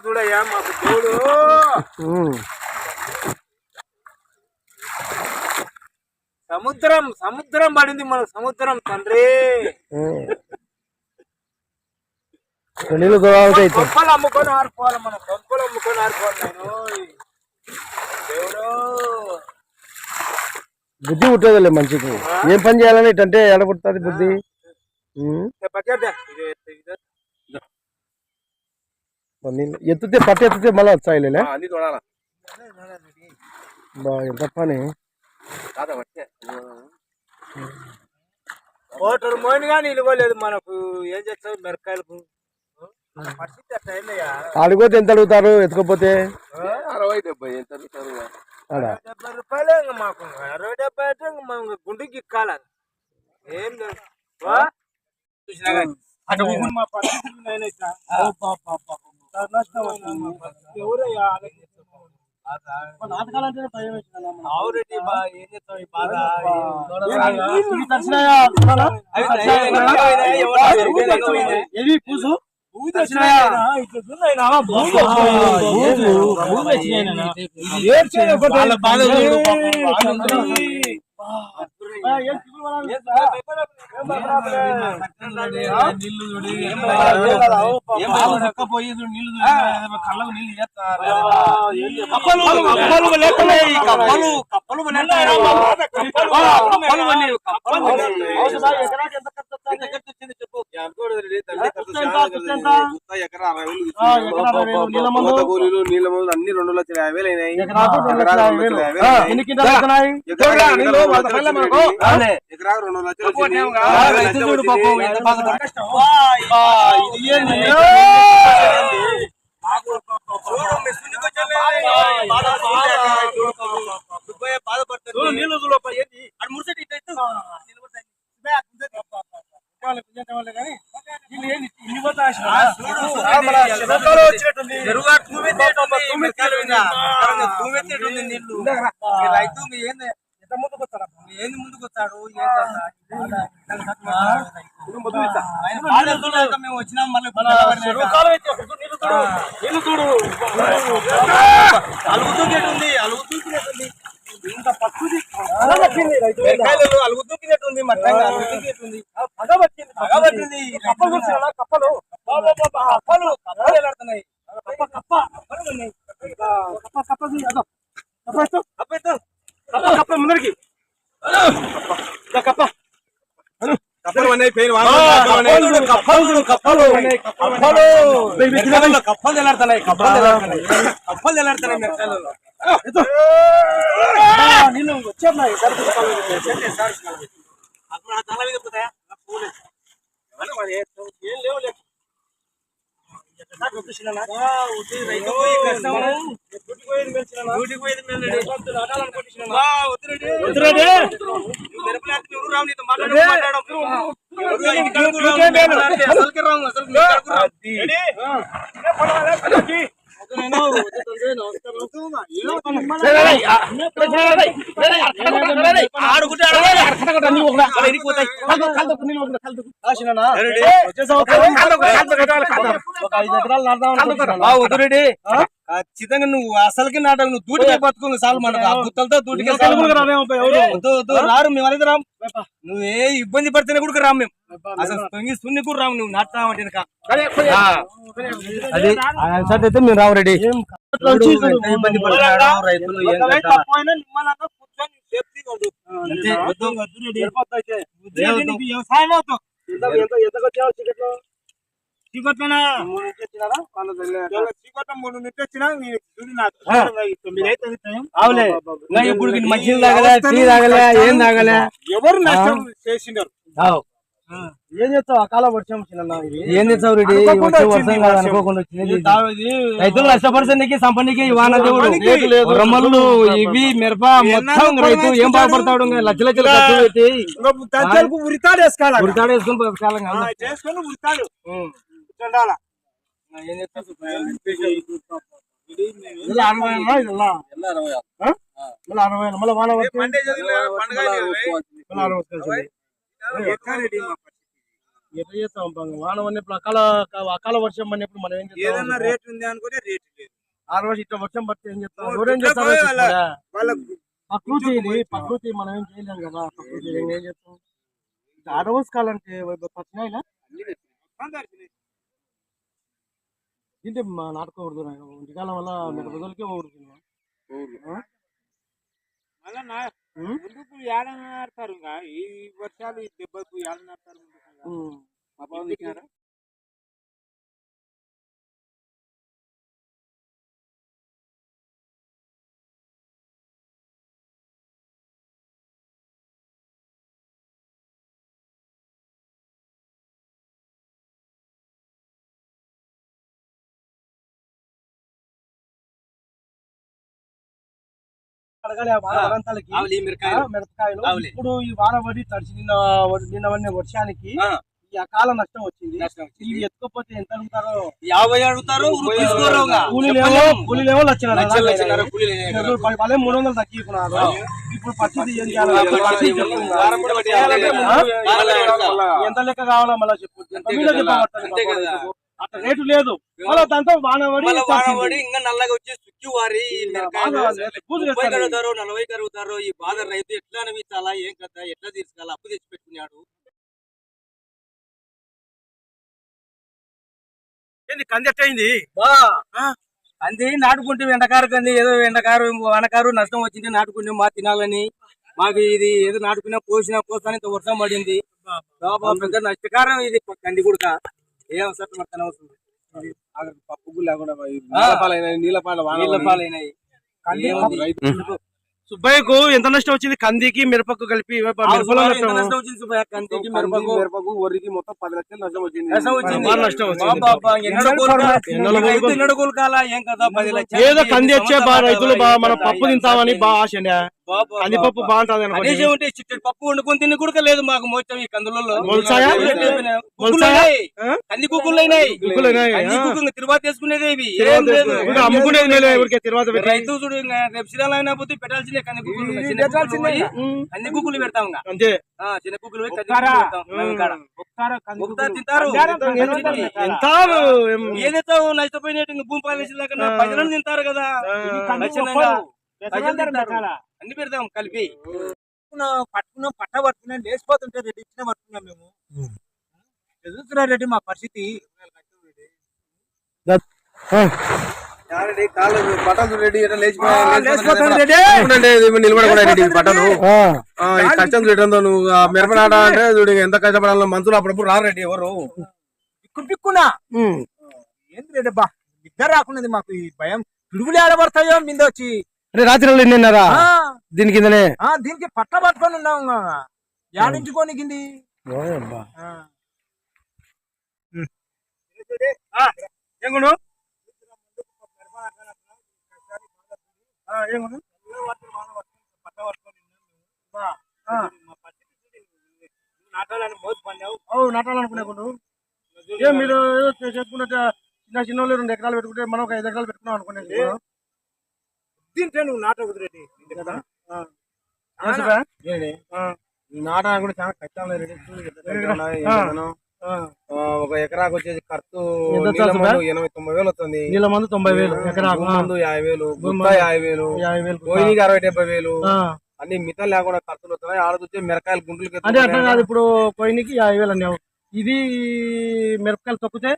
చూడయ్యా మాకు చూడు సముద్రం సముద్రం పడింది మన సముద్రం తండ్రి. కొంపలు అమ్ముకొని ఆరిపోవాలి మనం, కొంపలు అమ్ముకొని ఆరిపోవాలి. నేను దేవుడు బుద్ధి పుట్టేదిలే మనిషికి. ఏం పని చేయాలని ఇటంటే ఎడ పుడుతుంది బుద్ధి. ఎత్తుతే పట్టు ఎత్తుతే మళ్ళీ వచ్చాయిలే. బా ఎంత పని. ఓటర్ మోయినగా నిలువలేదు మనకు. ఏం చేస్తావు మిరకాయలకు పరిస్థితి అట్లా అయిందయ్యా. అడిగితే ఎంత అడుగుతారు ఎత్తుకపోతే? 60-70 ఎంత అడుగుతారు? 70 రూపాయలే. ఇంకా మాకు 60-70 అంటే ఇంకా గుండెకి ఇక్కాల. ఏం లేదు మా పరిస్థితి. ఎవరయ్యా నాటకాలంటే భయం అవురెడ్డి. ఏం చేస్తావు ఈ బాధ? పూసు పోయి నీళ్లు కళ్ళకు నీళ్లు చేస్తారు. నీళ్ళ మందులు అన్ని 2,50,000 అయినాయి. ఎకరాకు 2 లక్షలు. నీళ్ళు రైతు ఎంత ముందుకు వస్తారా? ఏంది ముందుకు వస్తాడు? మేము వచ్చినాం మళ్ళీ అలుగుతూకినట్టుంది. అలుగుతూకినట్టుంది. ఇంత పచ్చుది అలుగుతూకినట్టుంది. మట్టంగా అలుగుతూకినట్టుంది. పగ పట్టింది. కప్పలు కప్పలు కప్పలు కప్పలు ఎలాడుతున్నాయి. కప్ప కప్ప కప్పలు ఉన్నాయి. కప్ప కప్పది అదో కప్ప కప్ప కప్ప ముందరికి కప్ప కప్పలు ఉన్నాయి. పేరు కప్పలు కప్పలు కప్పలు కప్పలు ఎలాడుతున్నాయి. కప్పలు ఎలాడుతున్నాయి. మెత్తలలో నీళ్ళు వచ్చేస్తున్నాయి. అప్పుడు ఆ తల మీద పోతాయా? ఏం లేవు లేదు. ఖచ్చితంగా నువ్వు అసలుకి నాటలు నువ్వు దూటిగా బతుకు చాలు. మనకు ఆ గుత్తలతో దూటిగా రారు మేము. అనేది రాము. నువ్వు ఏ ఇబ్బంది పడితేనే కూడా రాము మేము. అసలు తొంగి సున్ని కూడా రాము. నువ్వు నాటుతావంటే అది అయితే మేము రావు రెడీ. ఇబ్బంది పడతాడు రైతులు. వ్యవసాయం అవుతాం. చీకట్లోనా చీకట్లో 3 నిట్లు వచ్చినా ఇప్పుడు మంచిలు తాగలే, టీ తాగలే, ఏం తాగలే. ఎవరు నష్టం చేసినారు? ఏం చేస్తావు? అకాల వర్షం ఏం చేస్తావు రెడ్డి? వర్షం కాదు అనుకోకుండా వచ్చింది. రైతులు నష్టపరిచేందుకు సంపన్నికి వాన దేవుడు రమ్మలు ఇవి మిరప మొత్తం రైతు ఏం బాగుపడతాడు? లక్ష లక్షలు ఖర్చు పెట్టి ఉరితాడు వేసుకోవాలి. ఉరితాడు వేసుకొని చేసుకొని ఉరితాడు ఏం చేస్తావు? ఎట్లా చేస్తాం వాన పడినప్పుడు అకాల వర్షం పడినప్పుడు మనం ఏం చేస్తాం? ఏదన్నా రేట్ ఉంది అనుకుంటే రేట్ లేదు. ఆ రోజు ఇట్లా వర్షం పడితే ఏం చేస్తాం? ఎవరేం చేస్తారో ప్రకృతి ఇది, ప్రకృతి మనం ఏం చేయలేం కదా. ప్రకృతి ఏం చేస్తాం? అడవస్కాలంటే పచ్చినాయినా దీంట్లో నాటుకోకూడదు. ఇంటికాలం వల్ల మిరపదలకే పోకూడదు. మళ్ళా ముందుకు ఏడని నాడతారు. ఈ వర్షాలు ఈ దెబ్బకు ఏడని నాడతారు. అడగాలి ఆ వారాంతాలకి మిరపకాయలు. ఇప్పుడు ఈ వాన పడి తడిచి నిన్న వర్షానికి ఈ అకాల నష్టం వచ్చింది. ఇవి ఎత్తుకోపోతే ఎంత అడుగుతారో? 50 అడుగుతారు. కూలీలేమో లక్షలు 300 తగ్గికున్నారు. ఇప్పుడు పరిస్థితి ఏం చేయాలి? ఎంత లెక్క కావాలా మళ్ళీ చెప్పు. అట్లా రేటు లేదు. మళ్ళీ దాంతో వానబడి ఇంకా నల్లగా వచ్చి సుక్కి వారి 30 కడుగుతారు, 40 కడుగుతారు. ఈ బాధ రైతు ఎట్లా అనిపించాలా? ఏం కదా, ఎట్లా తీసుకోవాలా? అప్పు తెచ్చి పెట్టుకున్నాడు. కంది ఎట్టయింది? కంది నాటుకుంటే ఎండకారు కంది, ఏదో ఎండకారు వానకారు నష్టం వచ్చింది. నాటుకుంటే మా తినాలని మాకు ఇది ఏదో నాటుకున్నా పోస్తాను. ఇంత వర్షం పడింది. పెద్ద నష్టకారం ఇది కంది కూడా. ఏం సట్టు పడతాను అవసరం పప్పు లేకుండా నీళ్ళ పాలైనాయి. సుబ్బయ్యకు ఎంత నష్టం వచ్చింది? కందికి మిరపకు కలిపి నష్టం వచ్చింది సుబ్బయ్య. కందికి మిరపకు వరికి మొత్తం 10 లక్షలు నష్టం వచ్చింది. ఎన్నడ కోలుకాలా? ఏం కదా 10 లక్షలు. ఏదో కంది వచ్చే రైతులు మన పప్పు తింటామని బాగా ఆశ. కందిపప్పు బాగుంటది ఉంటే చిట్టెడు పప్పు వండుకొని తిని కూడా లేదు మాకు మోచం. ఈ కందులలో కంది కుక్కులు అయినాయి. తిరువాత వేసుకునేది ఇవి ఏం లేదు. అమ్ముకునేది తర్వాత రైతు చూడు రేపు శ్రీరాలు అయినా పోతే పెట్టాల్సిందే. కంది కుక్కులు కంది కుక్కులు పెడతాం. అంతే చిన్న కుక్కులు తింటారు. ఏదైతే నష్టపోయినట్టు భూమి పాలేసేదాకా ప్రజలను తింటారు కదా. అన్ని పెడతాం కలిపి. పట్టుకున్నాం పట్ట పట్టుకున్నాం లేచిపోతుంటే రెడ్డి ఇచ్చిన పట్టుకున్నాం. మేము ఎదుగుతున్నా రెడ్డి మా పరిస్థితి. పట్టలు రెడ్డి నిలబడకూడదు రెడ్డి. పట్టలు కష్టం చూడంతో నువ్వు మిరప నాట అంటే చూడు ఎంత కష్టపడాలో. మనుషులు అప్పుడప్పుడు రారు రెడ్డి. ఎవరు పిక్కునా ఏంది రెడ్డి బా నిద్ర రాకున్నది మాకు. ఈ భయం పిడుగులు ఆడబడతాయో మీద వచ్చి. అంటే రాత్రి నిన్నారా దీని కిందనే? దీనికి పట్ట పట్టుకొని ఉన్నాము. యాడించుకొని కింది నాటాలనుకునే ఏం మీరు చేసుకున్నట్టు చిన్న వాళ్ళు 2 ఎకరాలు పెట్టుకుంటే మనం ఒక 5 ఎకరాలు పెట్టుకున్నాం అనుకునేది. దీంట్లో నువ్వు నాటకూడదు రెడ్డి కదా. నాటడానికి కూడా చాలా కష్టం రెడ్డి. ఒక ఎకరాకు వచ్చేసి ఖర్చు 80-90 వేలు వస్తుంది. నీళ్ళ మందు 90,000, ఎకరాకు మందు 50,000, 50,000, పోయినకి 60-70,000 అన్ని మితం లేకుండా ఖర్చులు వస్తున్నాయి. ఆడొచ్చే మిరకాయలు గుంటలకి అంటే అట్లా కాదు. ఇప్పుడు పోయినకి 50,000 అన్నావు. ఇది మిరపకాయలు తొక్కితే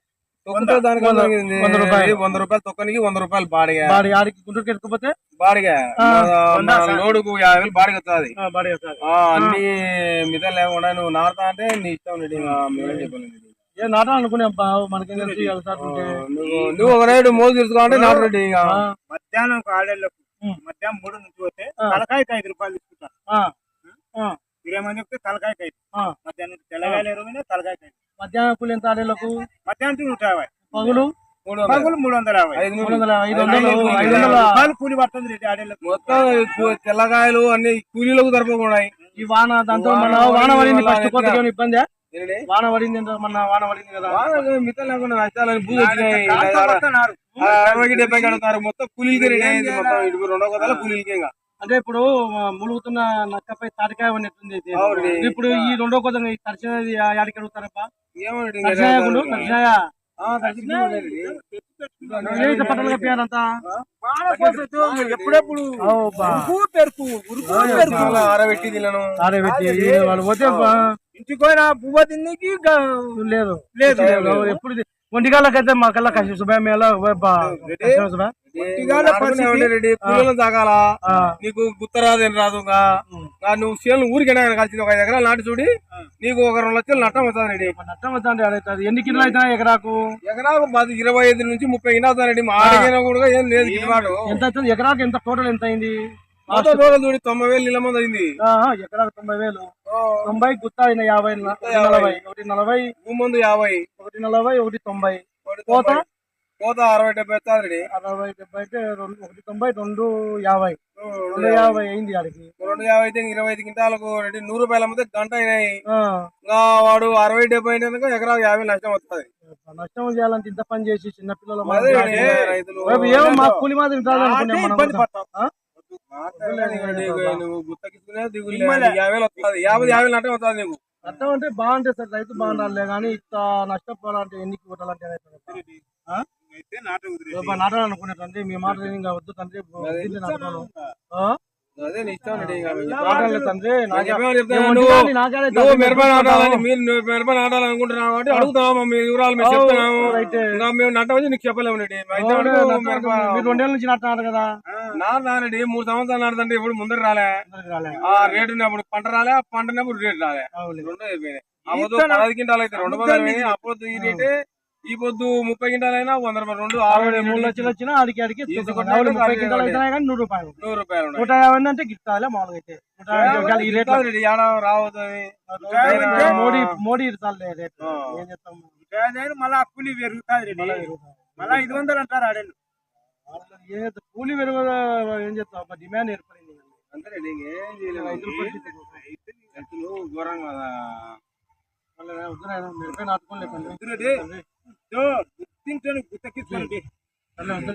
దానికి 100 రూపాయలు తొక్కనికి 100 రూపాయలు బాడిగా. ఆడికి గుంటూరుకి ఎత్తుకుపోతే బాడిగా లోడుకు 50,000 బాడిగా వస్తుంది. అన్ని మితం లేకుండా నువ్వు నాటుతా అంటే నీ ఇష్టం రెడ్డి. ఏ నాటాలనుకునే మనకి నువ్వు ఒక రైడు మోజు తీసుకోవాలంటే నాటు రెడ్డి. మధ్యాహ్నం ఆడేళ్ళకు మధ్యాహ్నం 3 నుంచి పోతే తలకాయకి 5 రూపాయలు తీసుకుంటారు. 20 మంది చెప్తే తలకాయకి 5. మధ్యాహ్నం తెల్లగాయలు 20 తలకాయకి 5. మధ్యాహ్నం కూలి ఎంత ఆడేళ్ళకు? మధ్యాహ్నం 150. పగులు 350 కూలి పడుతుంది రెడ్డి ఆడేళ్ళకు. మొత్తం తెల్లగాయలు అన్ని కూలీలకు సరిపోకున్నాయి. ఈ వాన దాంతో మన వాన పడింది. ఫస్ట్ కొద్దిగా ఇబ్బంది. వాన పడింది వాన పడింది కదా. మిగతా లేకుండా నష్టాలని భూమి వచ్చినాయి. 60-70 కడుగుతారు. మొత్తం కూలీలకి మొత్తం 2 కొద్దాల కూలీలకి. అంటే ఇప్పుడు ములుగుతున్న నక్కపై తాటికాయ ఉన్నట్టుంది అయితే. ఇప్పుడు ఈ రెండో కొద్దిగా ఈ తడిచినది యాడికి అడుగుతారప్ప ఎప్పుడెప్పుడు ఆరబెట్టి తినను వాళ్ళు పోతే ఇంటికి పోయిన పువ్వ తిన్నకి లేదు లేదు ఎప్పుడు ఒంటిగాళ్ళకైతే మా కల్లా కష్టం శుభ్రం తాగాల నీకు గుత్తరాదేం రాదు నువ్వు చేను ఊరికైనా కలిసి 5 ఎకరాలు నాటి చూడి నీకు 1-2 లక్షలు నష్టం అవుతుంది నష్టం అవుతుంది ఎన్ని కిలో అవుతా ఎకరాకు 25 నుంచి 30 కిలో అవుతానండి మా ఆడిగినా కూడా ఏం లేదు ఎంత అవుతుంది ఎకరాకు ఎంత టోటల్ ఎంత అయింది చూడి 90,000 నీళ్ళ మంది అయింది ఎకరాకు 90,000 90 గుత్తా 50 40 140 ముందు 50 140 190 కోత 60-70 వస్తుంది 60-70 అయితే 190 250 అయింది ఆడికి 250 అయితే 25 క్వింటాలకు 100 రూపాయల మధ్య గంట అయినాయి వాడు 60-70 అయితే ఎకరాకు 50 నష్టం వస్తుంది నష్టం చేయాలంటే ఇంత పని చేసి చిన్నపిల్లలు రైతులు ఏమో మా కూలి మాత్రం నువ్వు గుత్తకిచ్చుకునే దిగులు 50,000 వస్తుంది 50,000 నష్టం వస్తుంది నీకు నష్టం అంటే బాగుంటుంది సార్ రైతు బాగుండాలి కానీ ఇంత నష్టపోవాలంటే ఎన్నికి కొట్టాలంటే నాటాలనుకునేటండి మీ మాట ఇంకా వద్దు తండ్రి అదే తండ్రి మిరప నాటాలనుకుంటున్నావు కాబట్టి అడుగుతాము మీ వివరాలు మేము చెప్తున్నాము మేము నట్టవచ్చి నీకు చెప్పలేము మీరు 2 ఏళ్ళ నుంచి నాటున్నారు కదా నాదండి 3 సంవత్సరాలు నాడుతుంటే ఇప్పుడు ముందర రాలే ఆ రేటు ఉన్నప్పుడు పంట రాలే పంటనప్పుడు రేటు రాలే 2 అయిపోయినాయి అప్పుడు 10 క్వింటాలు అయితే 200 అప్పుడు ఈ రేటే ఈ పొద్దు 30 క్వింటాలు అయినా 100 రూపాయలు 3 లక్షలు వచ్చినా అడిగి 30 క్వింటాలు అయినా కానీ 100 రూపాయలు 150 అంటే గిట్టాలి మామూలుగా అయితే మోడీ ఏం చెప్తాం మళ్ళా కూలీ పెరుగుతుంది మళ్ళా 500 అంటారు ఆడేళ్ళు కూలీ పెరుగు ఏం చెప్తాం డిమాండ్ ఏర్పడింది అంతే ఏం చేయలేదు ఘోరంగా నాటుకోలేకండి గుర్తించండి గుర్తెక్కించుకోండి